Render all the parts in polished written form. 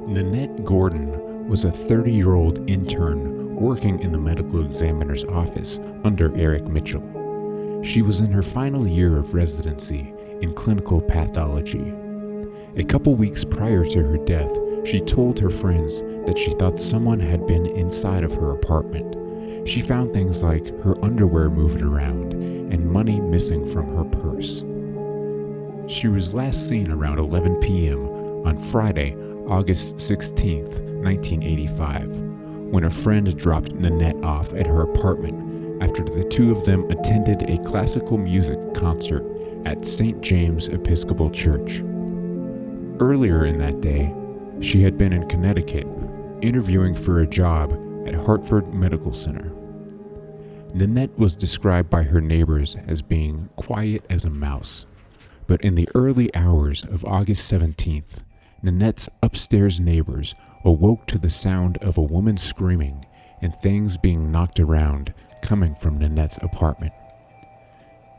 Nanette Gordon was a 30-year-old intern working in the medical examiner's office under Erik Mitchell. She was in her final year of residency in clinical pathology. A couple weeks prior to her death, she told her friends that she thought someone had been inside of her apartment. She found things like her underwear moved around and money missing from her purse. She was last seen around 11 p.m. on Friday, August 16, 1985, when a friend dropped Nanette off at her apartment after the two of them attended a classical music concert at St. James Episcopal Church. Earlier in that day, she had been in Connecticut interviewing for a job at Hartford Medical Center. Nanette was described by her neighbors as being quiet as a mouse, but in the early hours of August 17th, Nanette's upstairs neighbors awoke to the sound of a woman screaming and things being knocked around coming from Nanette's apartment.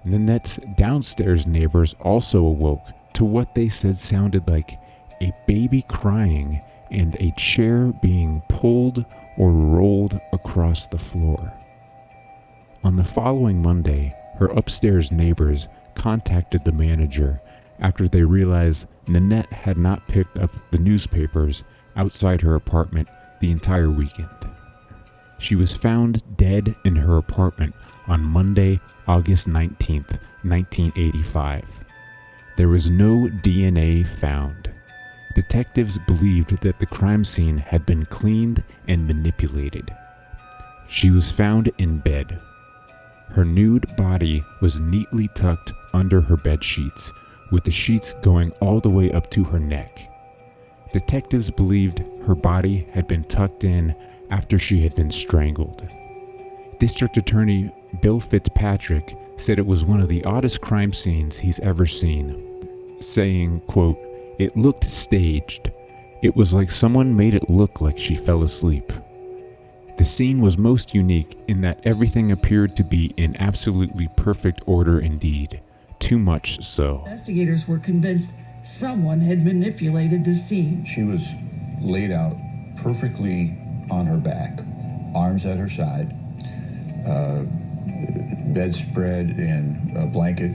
Nanette's downstairs neighbors also awoke to what they said sounded like a baby crying and a chair being pulled or rolled across the floor. On the following Monday, her upstairs neighbors contacted the manager after they realized Nanette had not picked up the newspapers outside her apartment the entire weekend. She was found dead in her apartment on Monday, August 19th, 1985. There was no DNA found. Detectives believed that the crime scene had been cleaned and manipulated. She was found in bed. Her nude body was neatly tucked under her bed sheets, with the sheets going all the way up to her neck. Detectives believed her body had been tucked in after she had been strangled. District Attorney Bill Fitzpatrick said it was one of the oddest crime scenes he's ever seen, saying, quote, "It looked staged. It was like someone made it look like she fell asleep." The scene was most unique in that everything appeared to be in absolutely perfect order indeed, too much so. Investigators were convinced someone had manipulated the scene. She was laid out perfectly on her back, arms at her side, bedspread and a blanket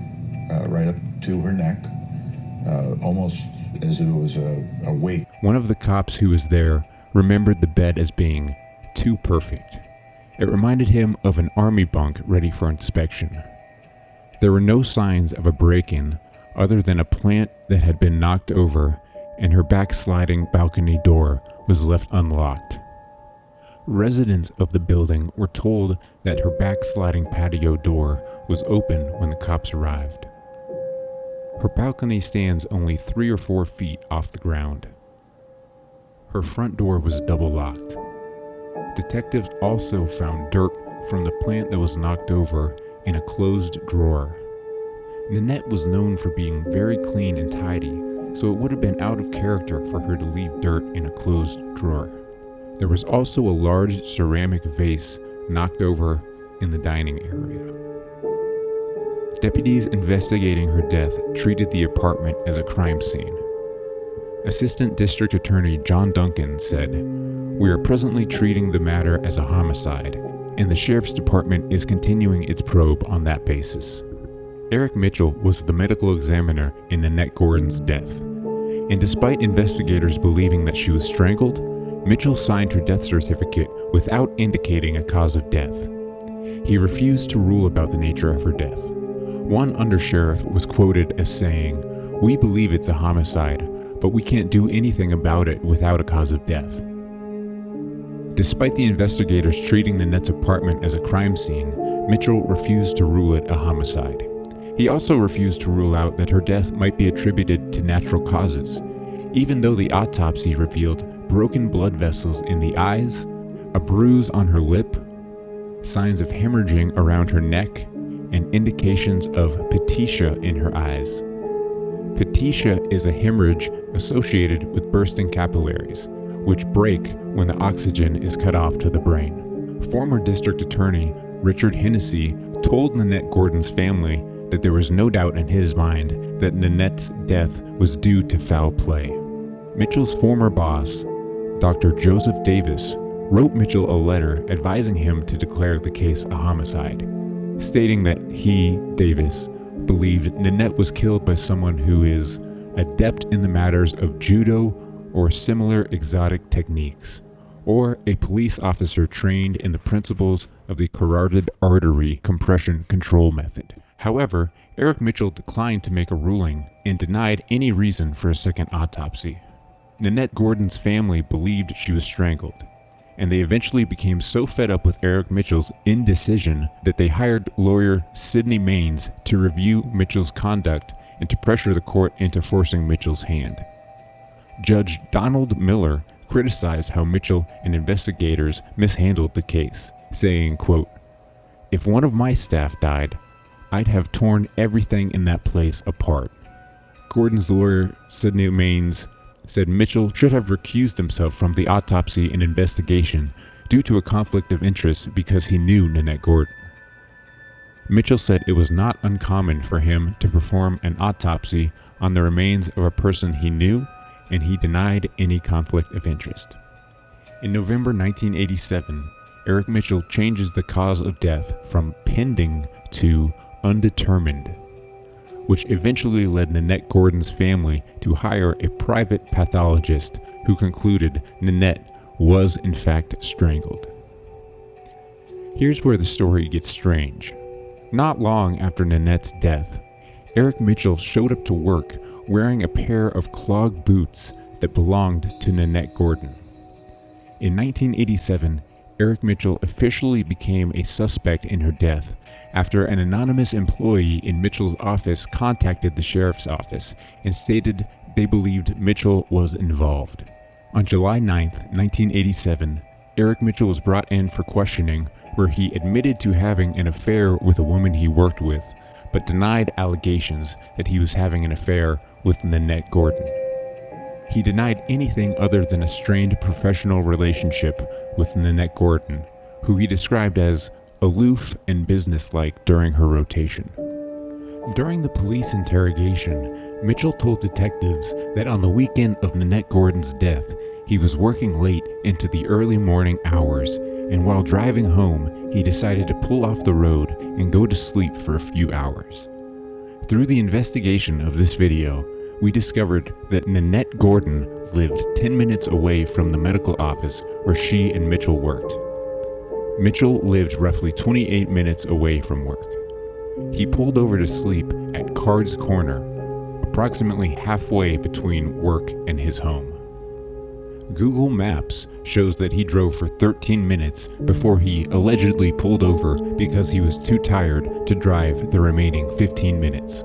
right up to her neck, almost as if it was a wake. One of the cops who was there remembered the bed as being too perfect. It reminded him of an army bunk ready for inspection. There were no signs of a break-in other than a plant that had been knocked over, and her backsliding balcony door was left unlocked. Residents of the building were told that her backsliding patio door was open when the cops arrived. Her balcony stands only 3 or 4 feet off the ground. Her front door was double locked. Detectives also found dirt from the plant that was knocked over in a closed drawer. Nanette was known for being very clean and tidy, so it would have been out of character for her to leave dirt in a closed drawer. There was also a large ceramic vase knocked over in the dining area. Deputies investigating her death treated the apartment as a crime scene. Assistant District Attorney John Duncan said, "We are presently treating the matter as a homicide, and the Sheriff's Department is continuing its probe on that basis." Erik Mitchell was the medical examiner in Nanette Gordon's death, and despite investigators believing that she was strangled, Mitchell signed her death certificate without indicating a cause of death. He refused to rule about the nature of her death. One undersheriff was quoted as saying, "We believe it's a homicide, but we can't do anything about it without a cause of death." Despite the investigators treating Nanette's apartment as a crime scene, Mitchell refused to rule it a homicide. He also refused to rule out that her death might be attributed to natural causes, even though the autopsy revealed broken blood vessels in the eyes, a bruise on her lip, signs of hemorrhaging around her neck, and indications of petechiae in her eyes. Petechiae is a hemorrhage associated with bursting capillaries, which break when the oxygen is cut off to the brain. Former District Attorney Richard Hennessy told Nanette Gordon's family that there was no doubt in his mind that Nanette's death was due to foul play. Mitchell's former boss, Dr. Joseph Davis, wrote Mitchell a letter advising him to declare the case a homicide, stating that he, Davis, believed Nanette was killed by someone who is adept in the matters of judo or similar exotic techniques, or a police officer trained in the principles of the carotid artery compression control method. However, Erik Mitchell declined to make a ruling and denied any reason for a second autopsy. Nanette Gordon's family believed she was strangled, and they eventually became so fed up with Erik Mitchell's indecision that they hired lawyer Sidney Maines to review Mitchell's conduct and to pressure the court into forcing Mitchell's hand. Judge Donald Miller criticized how Mitchell and investigators mishandled the case, saying, quote, "If one of my staff died, I'd have torn everything in that place apart." Gordon's lawyer, Sidney Maines, said Mitchell should have recused himself from the autopsy and investigation due to a conflict of interest because he knew Nanette Gordon. Mitchell said it was not uncommon for him to perform an autopsy on the remains of a person he knew, and he denied any conflict of interest. In November 1987, Erik Mitchell changes the cause of death from pending to undetermined, which eventually led Nanette Gordon's family to hire a private pathologist who concluded Nanette was in fact strangled. Here's where the story gets strange. Not long after Nanette's death, Erik Mitchell showed up to work wearing a pair of clog boots that belonged to Nanette Gordon. In 1987, Erik Mitchell officially became a suspect in her death after an anonymous employee in Mitchell's office contacted the sheriff's office and stated they believed Mitchell was involved. On July 9, 1987, Erik Mitchell was brought in for questioning, where he admitted to having an affair with a woman he worked with, but denied allegations that he was having an affair with Nanette Gordon. He denied anything other than a strained professional relationship with Nanette Gordon, who he described as aloof and businesslike during her rotation. During the police interrogation, Mitchell told detectives that on the weekend of Nanette Gordon's death, he was working late into the early morning hours, and while driving home, he decided to pull off the road and go to sleep for a few hours. Through the investigation of this video, we discovered that Nanette Gordon lived 10 minutes away from the medical office where she and Mitchell worked. Mitchell lived roughly 28 minutes away from work. He pulled over to sleep at Card's Corner, approximately halfway between work and his home. Google Maps shows that he drove for 13 minutes before he allegedly pulled over because he was too tired to drive the remaining 15 minutes.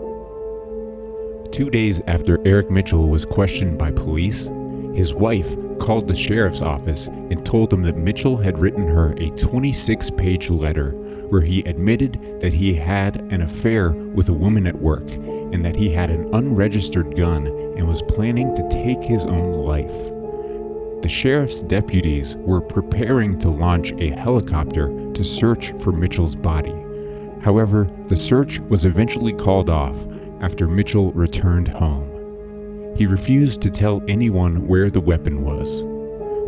2 days after Erik Mitchell was questioned by police, his wife called the sheriff's office and told them that Mitchell had written her a 26-page letter where he admitted that he had an affair with a woman at work and that he had an unregistered gun and was planning to take his own life. The sheriff's deputies were preparing to launch a helicopter to search for Mitchell's body. However, the search was eventually called off after Mitchell returned home. He refused to tell anyone where the weapon was.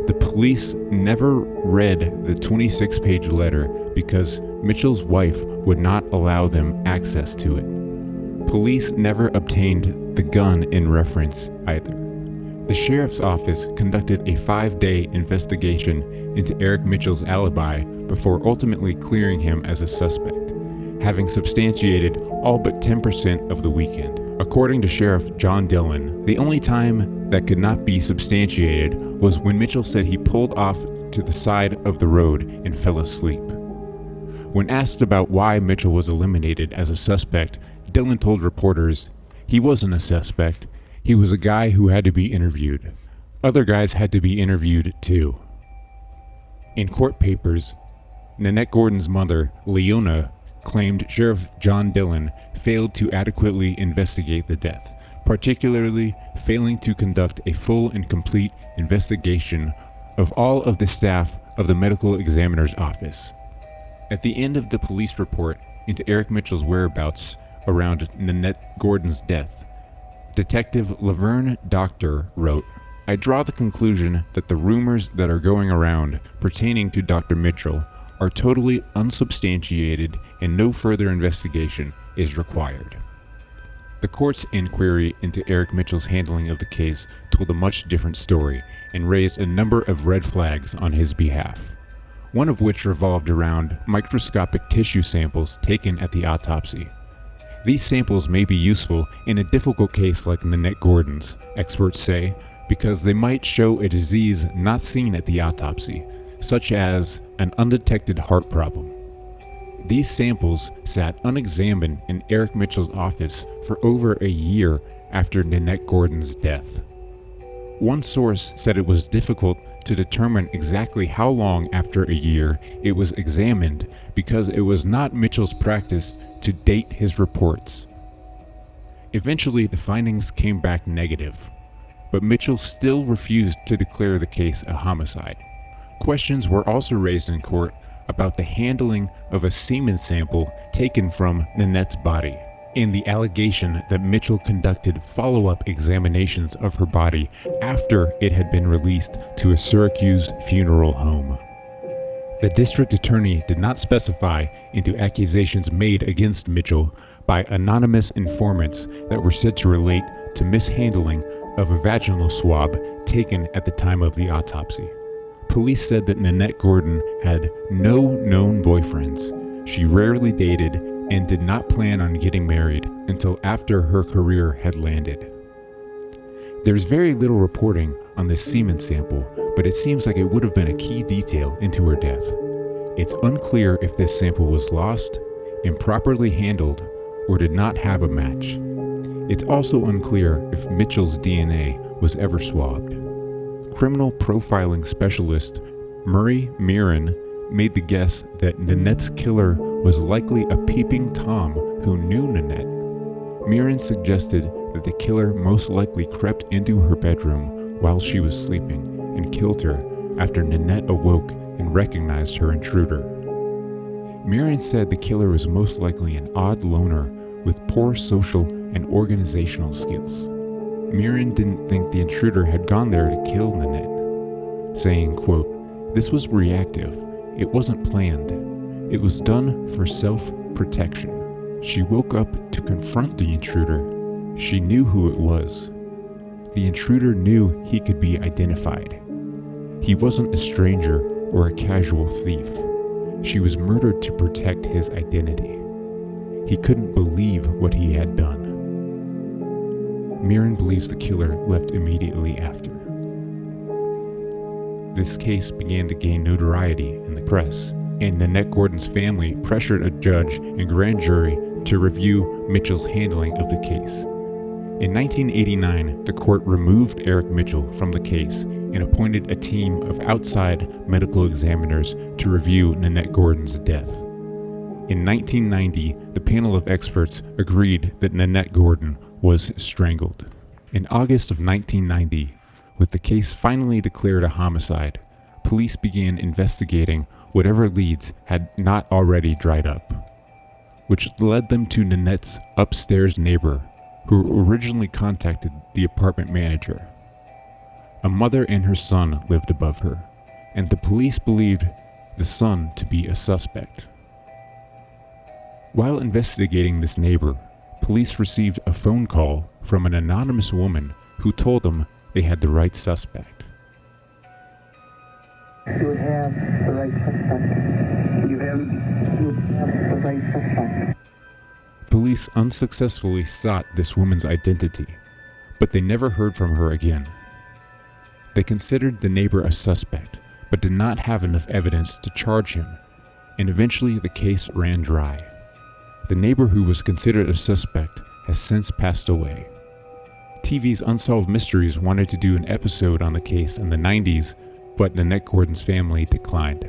The police never read the 26-page letter because Mitchell's wife would not allow them access to it. Police never obtained the gun in reference either. The sheriff's office conducted a 5-day investigation into Erik Mitchell's alibi before ultimately clearing him as a suspect, having substantiated all but 10% of the weekend. According to Sheriff John Dillon, the only time that could not be substantiated was when Mitchell said he pulled off to the side of the road and fell asleep. When asked about why Mitchell was eliminated as a suspect, Dillon told reporters, "He wasn't a suspect. He was a guy who had to be interviewed. Other guys had to be interviewed too." In court papers, Nanette Gordon's mother, Leona, claimed Sheriff John Dillon failed to adequately investigate the death, particularly failing to conduct a full and complete investigation of all of the staff of the medical examiner's office. At the end of the police report into Erik Mitchell's whereabouts around Nanette Gordon's death, Detective Laverne Doctor wrote, I draw the conclusion that the rumors that are going around pertaining to Dr. Mitchell are totally unsubstantiated and no further investigation is required. The court's inquiry into Erik Mitchell's handling of the case told a much different story and raised a number of red flags on his behalf, one of which revolved around microscopic tissue samples taken at the autopsy. These samples may be useful in a difficult case like Nanette Gordon's, experts say, because they might show a disease not seen at the autopsy, such as an undetected heart problem. These samples sat unexamined in Erik Mitchell's office for over a year after Nanette Gordon's death. One source said it was difficult to determine exactly how long after a year it was examined because it was not Mitchell's practice to date his reports. Eventually, the findings came back negative, but Mitchell still refused to declare the case a homicide. Questions were also raised in court about the handling of a semen sample taken from Nanette's body, and the allegation that Mitchell conducted follow-up examinations of her body after it had been released to a Syracuse funeral home. The district attorney did not specify into accusations made against Mitchell by anonymous informants that were said to relate to mishandling of a vaginal swab taken at the time of the autopsy. Police said that Nanette Gordon had no known boyfriends. She rarely dated and did not plan on getting married until after her career had landed. There's very little reporting on this semen sample, but it seems like it would have been a key detail into her death. It's unclear if this sample was lost, improperly handled, or did not have a match. It's also unclear if Mitchell's DNA was ever swabbed. Criminal profiling specialist Murray Mirren made the guess that Nanette's killer was likely a peeping Tom who knew Nanette. Mirren suggested that the killer most likely crept into her bedroom while she was sleeping and killed her after Nanette awoke and recognized her intruder. Mirren said the killer was most likely an odd loner with poor social and organizational skills. Mirren didn't think the intruder had gone there to kill Nanette, saying, quote, "This was reactive. It wasn't planned. It was done for self-protection. She woke up to confront the intruder. She knew who it was. The intruder knew he could be identified. He wasn't a stranger or a casual thief. She was murdered to protect his identity. He couldn't believe what he had done." Mirren believes the killer left immediately after. This case began to gain notoriety in the press, and Nanette Gordon's family pressured a judge and grand jury to review Mitchell's handling of the case. In 1989, the court removed Erik Mitchell from the case and appointed a team of outside medical examiners to review Nanette Gordon's death. In 1990, the panel of experts agreed that Nanette Gordon was strangled. In August of 1990, with the case finally declared a homicide, police began investigating whatever leads had not already dried up, which led them to Nanette's upstairs neighbor, who originally contacted the apartment manager. A mother and her son lived above her, and the police believed the son to be a suspect. While investigating this neighbor, police received a phone call from an anonymous woman who told them they had the right suspect. You have the right suspect. You have the right suspect. Police unsuccessfully sought this woman's identity, but they never heard from her again. They considered the neighbor a suspect, but did not have enough evidence to charge him, and eventually the case ran dry. The neighbor who was considered a suspect has since passed away. TV's Unsolved Mysteries wanted to do an episode on the case in the 90s, but Nanette Gordon's family declined.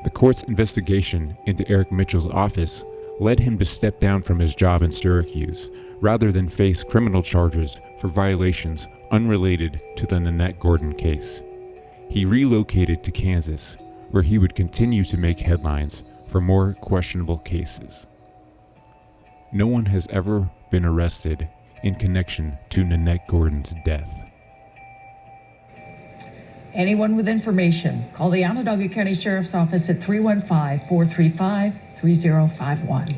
The court's investigation into Erik Mitchell's office led him to step down from his job in Syracuse, rather than face criminal charges for violations unrelated to the Nanette Gordon case. He relocated to Kansas, where he would continue to make headlines for more questionable cases. No one has ever been arrested in connection to Nanette Gordon's death. Anyone with information, call the Onondaga County Sheriff's Office at 315-435-3051.